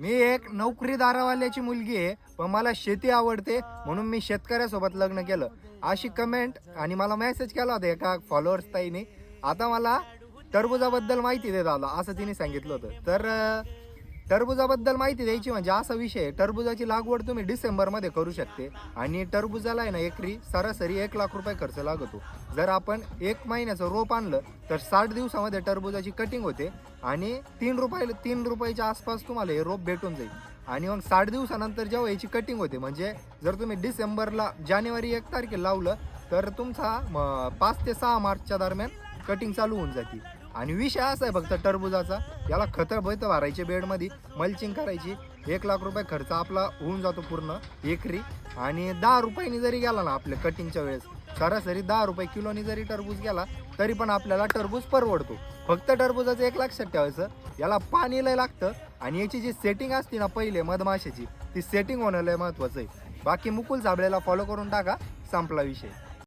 मी एक नोकरीदारावाल्याची मुलगी आहे, पण मला शेती आवडते म्हणून मी शेतकऱ्यासोबत लग्न केलं, अशी कमेंट आणि मला मेसेज केला होता एका फॉलोअर्स ताईने. आता मला टरबुजाबद्दल माहिती दे दादा, असं तिने सांगितलं होतं. तर टरबुजाबद्दल माहिती द्यायची म्हणजे असा विषय आहे, टरबुजाची लागवड तुम्ही डिसेंबरमध्ये करू शकते आणि टरबुजाला आहे ना एकरी सरासरी 1 लाख रुपये खर्च लागतो. जर आपण 1 महिन्याचं रोप आणलं तर 60 दिवसामध्ये टरबुजाची कटिंग होते आणि 3 रुपयाच्या आसपास तुम्हाला हे रोप भेटून जाईल. आणि मग 60 दिवसानंतर जेव्हा याची कटिंग होते, म्हणजे जर तुम्ही डिसेंबरला जानेवारी 1 तारखेला लावलं तर तुमचा 5 ते 6 मार्चच्या दरम्यान कटिंग चालू होऊन जाते. आणि विषय असा आहे फक्त टरबुजाचा, याला खतं भरतं भरायचे बेडमध्ये, मल्चिंग करायची, 1 लाख रुपये खर्च आपला होऊन जातो पूर्ण एकरी. आणि 10 रुपयांनी जरी गेला ना आपल्या कटिंगच्या वेळेस, सरासरी 10 रुपये किलोनी जरी टरबूज गेला तरी पण आपल्याला टरबूज परवडतो. फक्त टरबुजाचं एक लक्षात ठेवायचं, याला पाणी लय लागतं आणि याची जी सेटिंग असते ना पहिले मधमाशाची, ती सेटिंग होणं लय महत्त्वाचं आहे. बाकी मुकुल साबळेला फॉलो करून टाका, संपला विषय.